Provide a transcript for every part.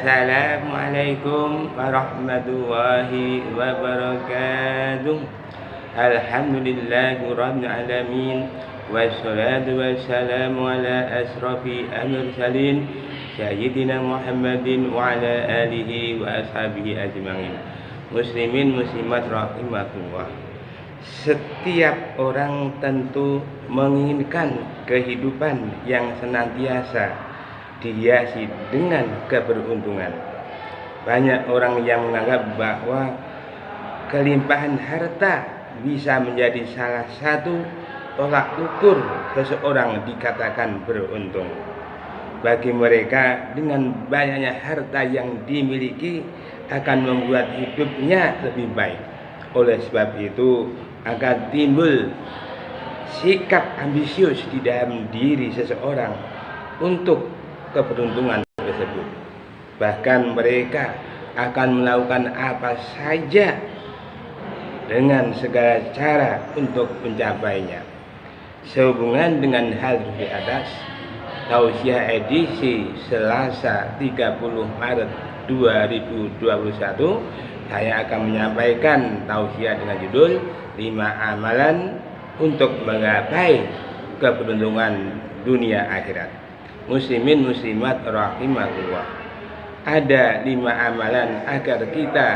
Assalamualaikum warahmatullahi wabarakatuh. Alhamdulillahirabbil alamin. Wassalatu wassalamu ala asrafil mursalin sayyidina Muhammadin wa ala alihi wa ashabihi ajma'in. Muslimin muslimat rahimakumullah. Setiap orang tentu menginginkan kehidupan yang senantiasa dihiasi dengan keberuntungan. Banyak orang yang menganggap bahwa kelimpahan harta bisa menjadi salah satu tolak ukur seseorang dikatakan beruntung. Bagi mereka, dengan banyaknya harta yang dimiliki akan membuat hidupnya lebih baik. Oleh sebab itu akan timbul sikap ambisius di dalam diri seseorang untuk keberuntungan tersebut. Bahkan mereka akan melakukan apa saja dengan segala cara untuk mencapainya. Sehubungan dengan hal di atas, tausiah edisi Selasa 30 Maret 2021, saya akan menyampaikan tausiah dengan judul 5 amalan untuk menggapai keberuntungan dunia akhirat. Muslimin muslimat rahimakumullah. Ada 5 amalan agar kita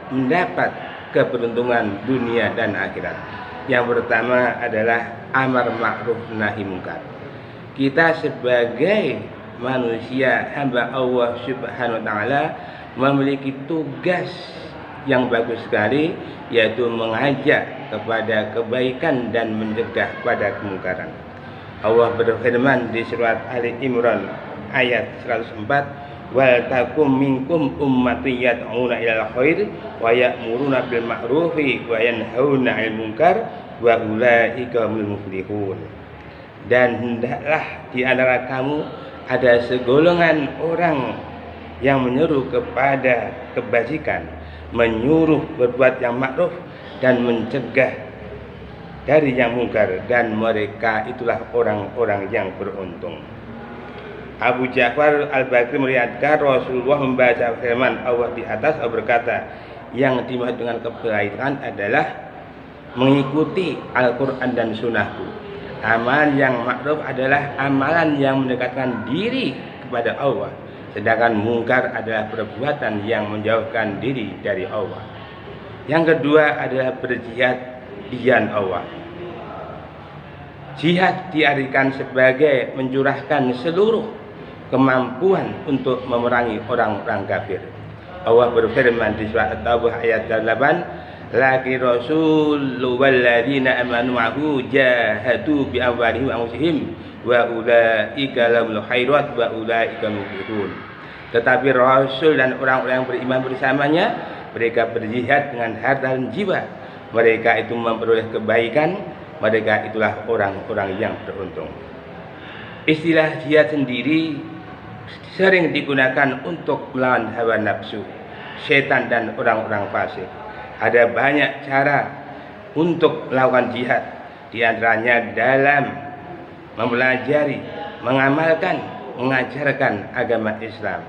mendapat keberuntungan dunia dan akhirat. Yang pertama adalah amar ma'ruf nahi munkar. Kita sebagai manusia hamba Allah Subhanahu wa taala memiliki tugas yang bagus sekali, yaitu mengajak kepada kebaikan dan mencegah pada kemungkaran. Allah berfirman di surat Ali Imran ayat 104, wal takum minkum ummatun yad'una ilal khair wa ya'muruna bil ma'rufi wa yanhauna 'anil munkar wa ulaika humul muflihun. Dan hendaklah di antara kamu ada segolongan orang yang menyeru kepada kebajikan, menyuruh berbuat yang ma'ruf dan mencegah dari yang mungkar, dan mereka itulah orang-orang yang beruntung. Abu Ja'far Al-Bakri meriwayatkan Rasulullah membaca firman Allah di atas, Allah berkata, yang dimaksud dengan kebaikan adalah mengikuti Al-Quran dan Sunnahku. Amalan yang ma'ruf adalah amalan yang mendekatkan diri kepada Allah, sedangkan mungkar adalah perbuatan yang menjauhkan diri dari Allah. Yang kedua adalah berjihad di jalan Allah. Jihad diartikan sebagai mencurahkan seluruh kemampuan untuk memerangi orang-orang kafir. Allah berfirman di surat At-Taubah ayat 8, laki rasulul walladzina amanu ma'hu jahadu bi amwalihim wa anfusihim wa ulaika lahumul khairat wa ulaika muflihun. Tetapi Rasul dan orang-orang yang beriman bersamanya, mereka berjihad dengan harta dan jiwa. Mereka itu memperoleh kebaikan. Mereka itulah orang-orang yang beruntung. Istilah jihad sendiri sering digunakan untuk melawan hawa nafsu, setan dan orang-orang fasik. Ada banyak cara untuk melakukan jihad, di antaranya dalam mempelajari, mengamalkan, mengajarkan agama Islam,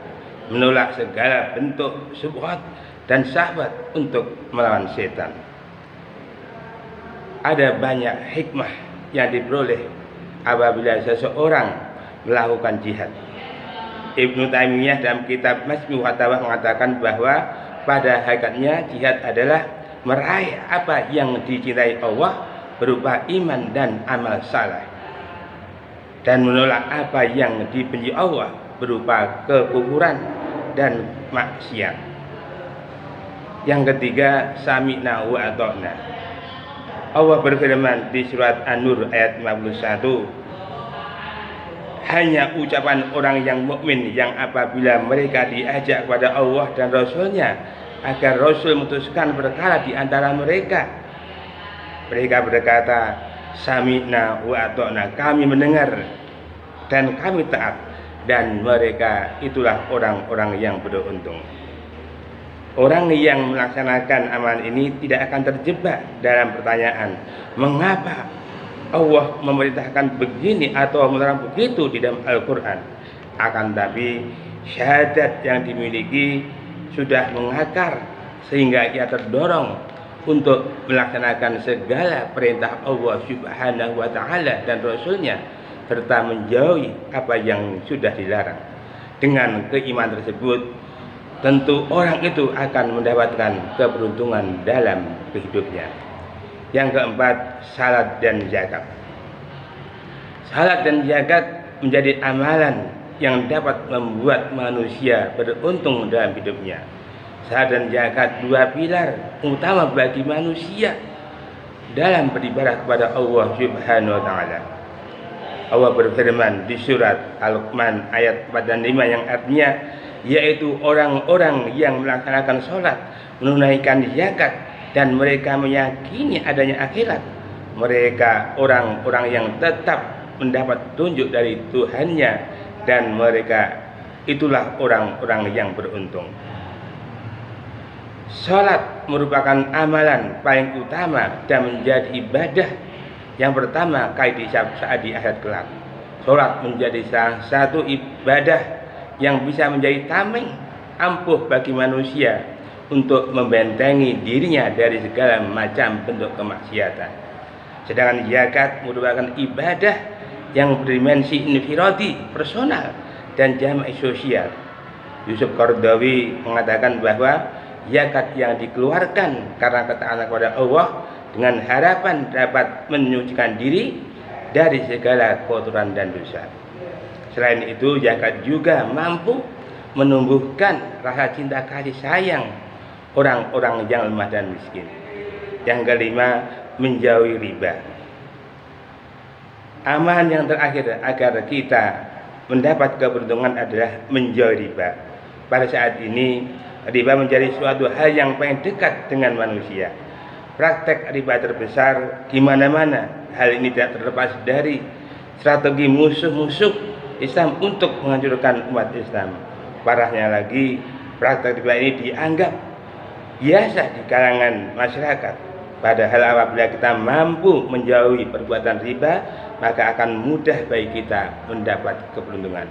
menolak segala bentuk syubhat dan syahwat untuk melawan setan. Ada banyak hikmah yang diperoleh apabila seseorang melakukan jihad. Ibnu Taimiyah dalam kitab Majmu' Fatawa mengatakan bahwa pada hakikatnya jihad adalah meraih apa yang dicintai Allah berupa iman dan amal saleh, dan menolak apa yang dibenci Allah berupa kekufuran dan maksiat. Yang ketiga, sami'na wa ata'na. Allah berfirman di surat An-Nur ayat 51, hanya ucapan orang yang mukmin yang apabila mereka diajak kepada Allah dan Rasulnya agar Rasul memutuskan perkara di antara mereka, mereka berkata sami'na wa ata'na, kami mendengar dan kami taat, dan mereka itulah orang-orang yang beruntung. Orang yang melaksanakan amalan ini tidak akan terjebak dalam pertanyaan mengapa Allah memerintahkan begini atau melarang begitu di dalam Al-Quran. Akan tapi Syahadat yang dimiliki sudah mengakar sehingga ia terdorong untuk melaksanakan segala perintah Allah Subhanahu wa Ta'ala dan Rasul-Nya, serta menjauhi apa yang sudah dilarang. Dengan keimanan tersebut, tentu orang itu akan mendapatkan keberuntungan dalam hidupnya. Yang keempat, salat dan zakat. Salat dan zakat menjadi amalan yang dapat membuat manusia beruntung dalam hidupnya. Salat dan zakat dua pilar utama bagi manusia dalam beribadah kepada Allah Subhanahu wa Ta'ala. Allah berfirman di surat Al-Luqman ayat 4 dan 5 yang artinya yaitu orang-orang yang melaksanakan sholat, menunaikan zakat, dan mereka meyakini adanya akhirat. Mereka orang-orang yang tetap mendapat petunjuk dari Tuhannya, dan mereka itulah orang-orang yang beruntung. Sholat merupakan amalan paling utama dan menjadi ibadah yang pertama kali dihisab saat di akhirat kelak. Sholat menjadi salah satu ibadah yang bisa menjadi tameng ampuh bagi manusia untuk membentengi dirinya dari segala macam bentuk kemaksiatan. Sedangkan zakat merupakan ibadah yang berdimensi infiradi, personal, dan jama'i sosial. Yusuf Qaradawi mengatakan bahwa zakat yang dikeluarkan karena ketaatan kepada Allah dengan harapan dapat menyucikan diri dari segala kotoran dan dosa. Selain itu, zakat juga mampu menumbuhkan rasa cinta kasih sayang orang-orang yang lemah dan miskin. Yang kelima, menjauhi riba. Amalan yang terakhir agar kita mendapat keberuntungan adalah menjauhi riba. Pada saat ini, riba menjadi suatu hal yang paling dekat dengan manusia. Praktek riba terbesar di mana-mana. Hal ini tidak terlepas dari strategi musuh-musuh Islam untuk menghancurkan umat Islam. Parahnya lagi, praktek riba ini dianggap biasa di kalangan masyarakat. Padahal apabila kita mampu menjauhi perbuatan riba, maka akan mudah bagi kita mendapat keberuntungan.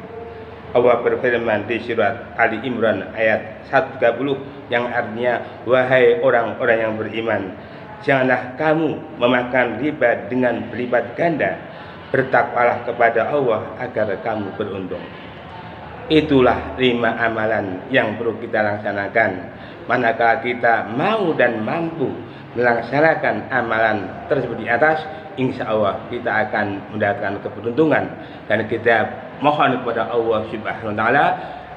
Allah berfirman di surat Ali Imran ayat 130 yang artinya, wahai orang-orang yang beriman, janganlah kamu memakan riba dengan berlipat ganda, bertakwalah kepada Allah agar kamu beruntung. Itulah 5 amalan yang perlu kita laksanakan. Manakala kita mau dan mampu melaksanakan amalan tersebut di atas, insya Allah kita akan mendapatkan keberuntungan, dan kita mohon kepada Allah Subhanahu wa Ta'ala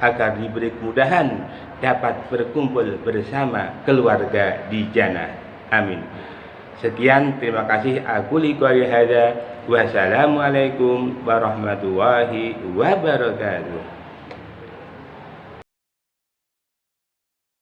agar diberi kemudahan dapat berkumpul bersama keluarga di jannah. Amin. Sekian, terima kasih. Aku liqauli hadza. Wassalamualaikum warahmatullahi wabarakatuh.